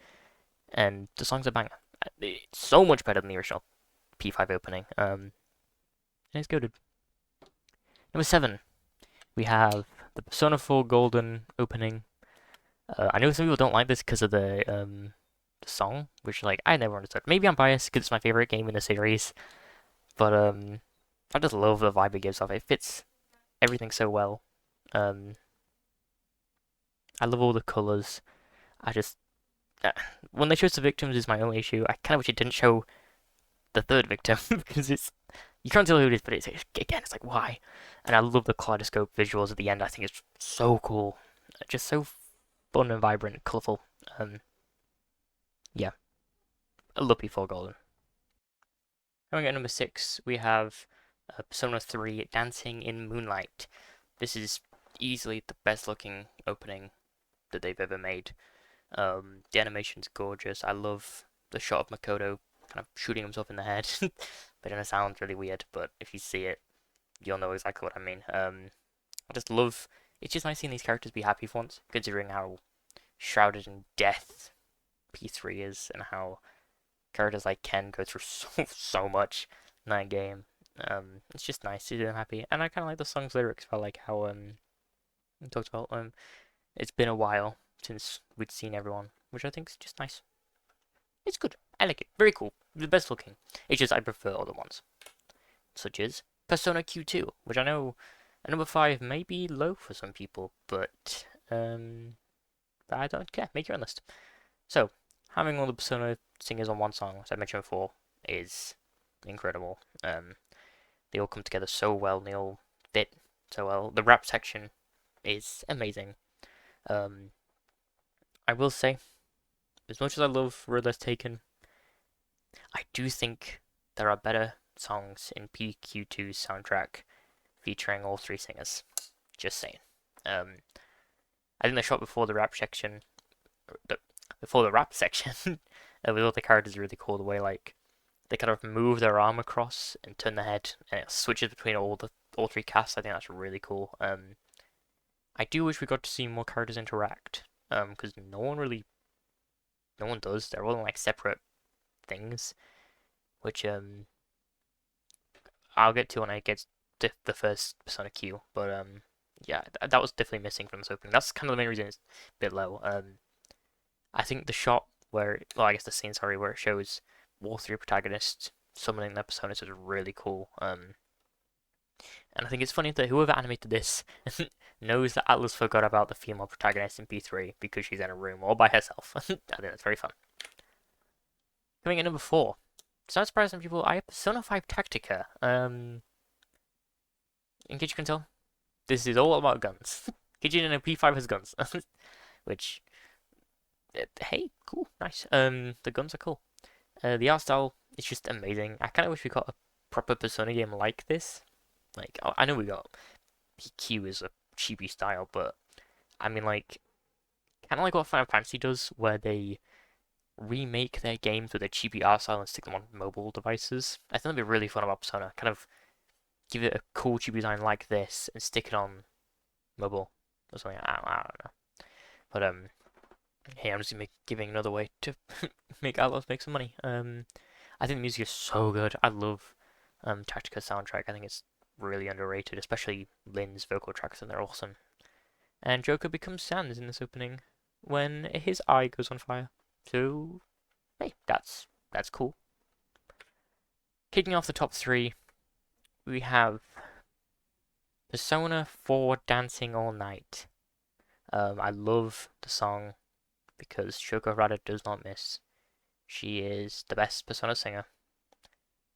and the song's a banger. It's so much better than the original P5 opening. It's good. Number 7, we have the Persona 4 Golden opening. I know some people don't like this because of the song, which like I never understood. Maybe I'm biased because it's my favorite game in the series, but I just love the vibe it gives off. It fits everything so well. Um, I love all the colors. I just uh, when they chose the victims is my only issue. I kind of wish it didn't show the third victim because it's you can't tell who it is, but it's again it's like why? And I love the kaleidoscope visuals at the end. I think it's so cool, just so fun and vibrant, colorful. Yeah, I love P4 Golden. Coming at number 6, we have Persona 3 Dancing in Moonlight. This is easily the best looking opening that they've ever made. The animation's gorgeous. I love the shot of Makoto kind of shooting himself in the head. But it sounds really weird, but if you see it, you'll know exactly what I mean. I just love. It's just nice seeing these characters be happy for once, considering how shrouded in death P3 is, and how characters like Ken go through so much in that game. It's just nice to see them happy, and I kind of like the song's lyrics. I like how we talked about it's been a while since we'd seen everyone, which I think is just nice. It's good. I like it. Very cool. The best looking. It's just I prefer other ones, such as Persona Q2, which I know at number 5 may be low for some people, but I don't care. Make your own list. So, having all the Persona singers on one song, as I mentioned before, is incredible. They all come together so well, and they all fit so well. The rap section is amazing. Um, I will say, as much as I love Road Less Taken, I do think there are better songs in PQ2's soundtrack featuring all 3 singers. Just saying. I think the shot before the rap section, before the rap section, with all the characters is really cool. The way like they kind of move their arm across and turn the head, and it switches between all 3 casts. I think that's really cool. I do wish we got to see more characters interact, because no one does. They're all in like separate things, which I'll get to when I get to the first Persona Q. But yeah, that was definitely missing from this opening. That's kind of the main reason it's a bit low. I think the shot where, well, I guess the scene, sorry, where it shows all 3 protagonists summoning their personas is really cool. And I think it's funny that whoever animated this knows that Atlas forgot about the female protagonist in P3 because she's in a room all by herself. I think that's very fun. Coming in number 4. It's not surprising people, I have Persona 5 Tactica. In case you can tell, this is all about guns. Did you know P5 has guns? Which, hey, cool, nice. The guns are cool. The art style is just amazing. I kind of wish we got a proper Persona game like this. Like, I know we got PQ is a chibi style, but I mean, like, kind of like what Final Fantasy does, where they remake their games with a chibi art style and stick them on mobile devices. I think that'd be really fun about Persona. Kind of give it a cool chibi design like this and stick it on mobile or something. I don't know. But hey, I'm just giving another way to make Atlas make some money. I think the music is so good. I love Tactica's soundtrack. I think it's really underrated, especially Lynn's vocal tracks, and they're awesome. And Joker becomes Sans in this opening when his eye goes on fire. So, hey, that's cool. Kicking off the top 3, we have Persona 4 Dancing All Night. I love the song because Shoko Harada does not miss. She is the best Persona singer.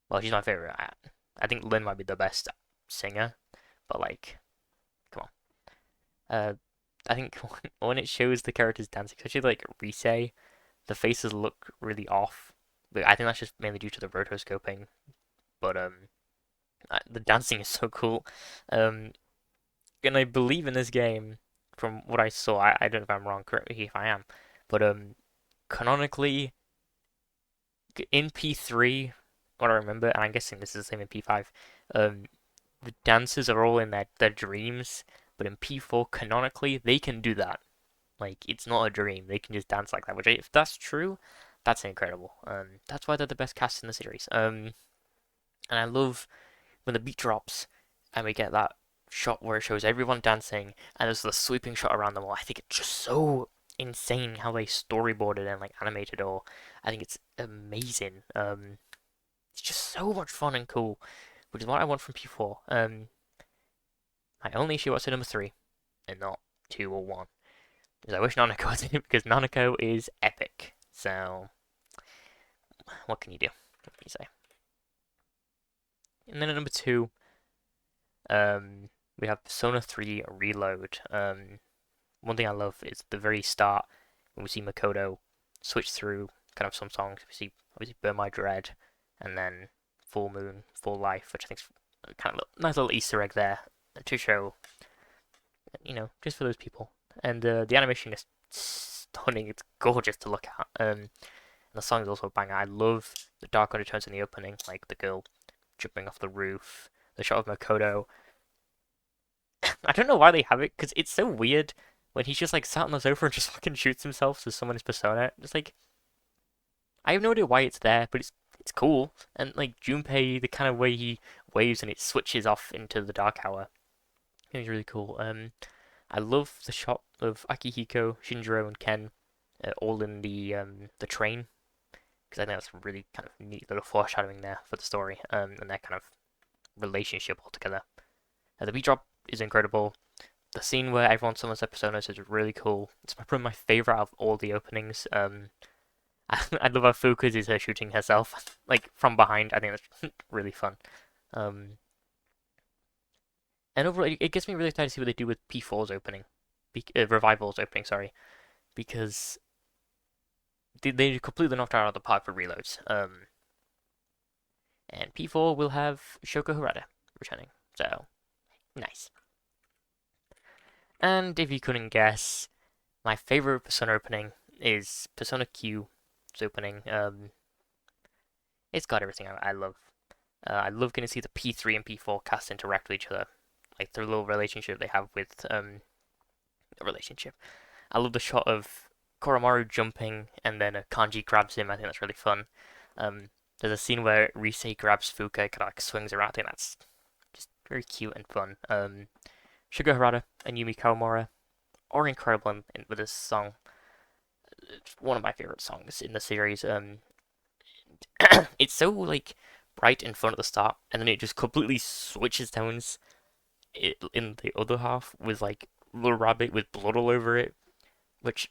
Well, she's my favorite. I think Lynn might be the best singer, but like, come on. I think when it shows the characters dancing, especially like Rise, the faces look really off. But I think that's just mainly due to the rotoscoping. But the dancing is so cool. Um, and I believe in this game, from what I saw, I don't know if I'm wrong. Correct me if I am, but canonically in P3, what I remember, and I'm guessing this is the same in P5. Um, the dances are all in their dreams, but in P4 canonically they can do that. Like it's not a dream; they can just dance like that. Which, if that's true, that's incredible. That's why they're the best cast in the series. And I love when the beat drops and we get that shot where it shows everyone dancing and there's the sweeping shot around them all. I think it's just so insane how they storyboarded and like animated it all. I think it's amazing. It's just so much fun and cool, which is what I want from P4. My only issue was to number 3 and not 2 or 1. Because I wish Nanako was in it because Nanako is epic. So, what can you do? What can you say? And then at number 2, we have Persona 3 Reload. One thing I love is the very start when we see Makoto switch through kind of some songs. We see obviously Burn My Dread and then Full Moon, Full Life, which I think is kind of a nice little Easter egg there to show, just for those people. And the animation is stunning. It's gorgeous to look at. And the song is also a banger. I love the dark undertones in the opening, like the girl jumping off the roof, the shot of Makoto. I don't know why they have it, because it's so weird when he's just like sat on the sofa and just fucking shoots himself to someone's persona. It's like, I have no idea why it's there, but it's cool. And like Junpei, the kind of way he waves and it switches off into the dark hour, I think it's really cool. I love the shot of Akihiko, Shinjiro, and Ken all in the train, because I think that's a really kind of neat little foreshadowing there for the story, and their kind of relationship altogether. The beat drop is incredible. The scene where everyone summons their personas is really cool. It's probably my favorite of all the openings. I love how Fuku's is her shooting herself, like from behind. I think that's really fun. Um, and overall, it gets me really excited to see what they do with P4's opening, Revival's opening, sorry, because they completely knocked out of the park for reloads. And P4 will have Shoko Harada returning, so nice. And if you couldn't guess, my favorite Persona opening is Persona Q's opening. It's got everything I love. I love getting to see the P3 and P4 cast interact with each other, like their little relationship they have with a relationship. I love the shot of Koromaru jumping and then Kanji grabs him. I think that's really fun. There's a scene where Rise grabs Fuka, kind of like swings around. I think that's just very cute and fun. Sugar Harada and Yumi Kawamura are incredible with this song. It's one of my favorite songs in the series. It's so like bright and fun at the start, and then it just completely switches tones in the other half with like Little Rabbit with blood all over it, which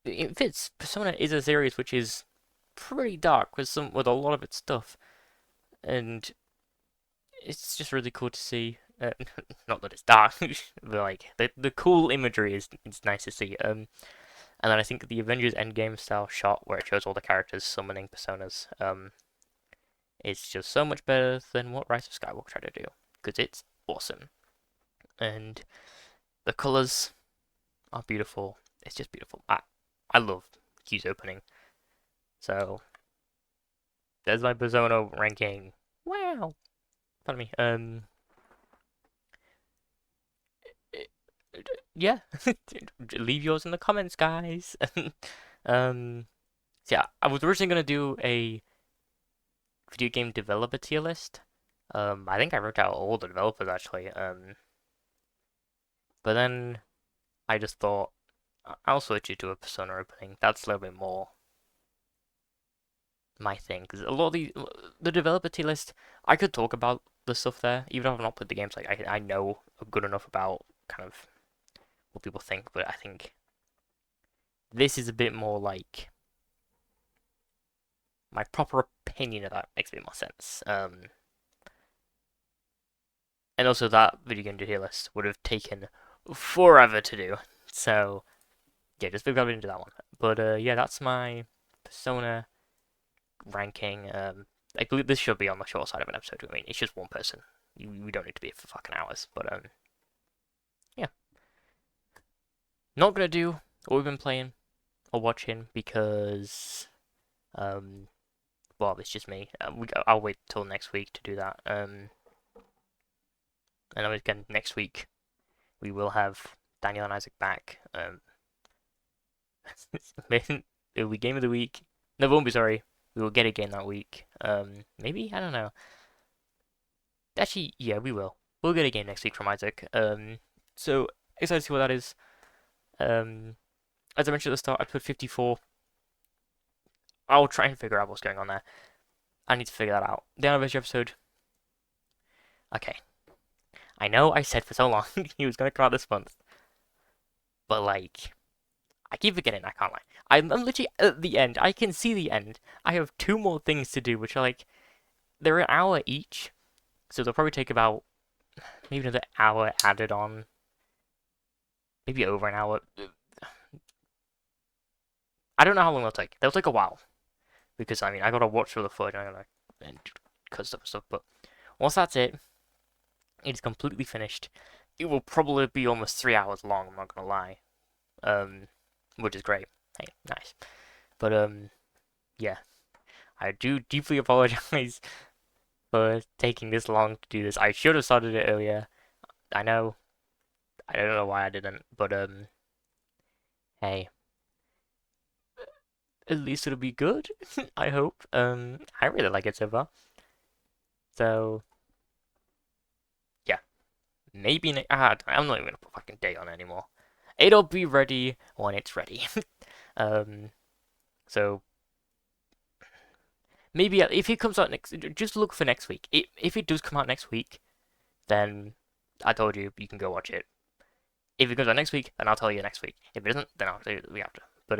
it fits. Persona is a series which is pretty dark with a lot of its stuff, and it's just really cool to see. Not that it's dark, but like the cool imagery is it's nice to see. And then I think the Avengers Endgame style shot where it shows all the characters summoning personas, it's just so much better than what Rise of Skywalker tried to do, because it's awesome. And the colors are beautiful. It's just beautiful. I love Q's opening. So there's my Persona ranking. Wow. Pardon me. Yeah. Leave yours in the comments, guys. um. So yeah, I was originally gonna do a video game developer tier list. I think I wrote out all the developers actually. But then I just thought I'll switch it to a Persona opening. That's a little bit more my thing because a lot of the developer tier list I could talk about the stuff there. Even if I've not played the games, like I know good enough about kind of what people think, but I think this is a bit more like my proper opinion of that makes a bit more sense. And also that video game tier list would have taken forever to do. So yeah, just maybe I'll into that one. But yeah, that's my Persona ranking. I believe this should be on the short side of an episode. I mean, it's just one person. We don't need to be here for fucking hours. But yeah, not gonna do what we've been playing or watching because well, it's just me. I'll wait till next week to do that. And then again next week we will have Daniel and Isaac back. It'll be game of the week. No, it won't be. Sorry, we will get a game that week. Maybe I don't know. Actually, yeah, we will. We'll get a game next week from Isaac. So excited to see what that is. As I mentioned at the start, I put 54. I'll try and figure out what's going on there. I need to figure that out. The anniversary episode. Okay. I know I said for so long he was gonna come out this month, but like, I keep forgetting. I can't lie. I'm literally at the end. I can see the end. I have two more things to do, which are like, they're an hour each, so they'll probably take about maybe another hour added on. Maybe over an hour. I don't know how long they'll take. They'll take a while. Because, I mean, I gotta watch through the footage and I gotta cut stuff and stuff. But once that's it, it's completely finished. It will probably be almost 3 hours long, I'm not gonna lie. Which is great. Hey, nice. But, yeah. I do deeply apologize for taking this long to do this. I should have started it earlier. I know. I don't know why I didn't. But, hey. At least it'll be good. I hope. I really like it so far. So yeah, maybe I'm not even gonna put fucking date on it anymore. It'll be ready when it's ready. So maybe if it comes out next, just look for next week. If it does come out next week, then I told you you can go watch it. If it comes out next week, then I'll tell you next week. If it doesn't, then I'll tell you the week after. But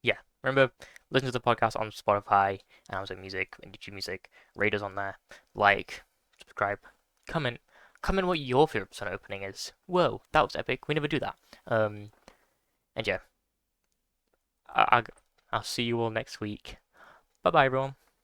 yeah. Remember, listen to the podcast on Spotify, Amazon Music, and YouTube Music. Rate us on there. Like, subscribe, comment. Comment what your favorite Persona opening is. Whoa, that was epic. We never do that. And yeah, I'll see you all next week. Bye bye, everyone.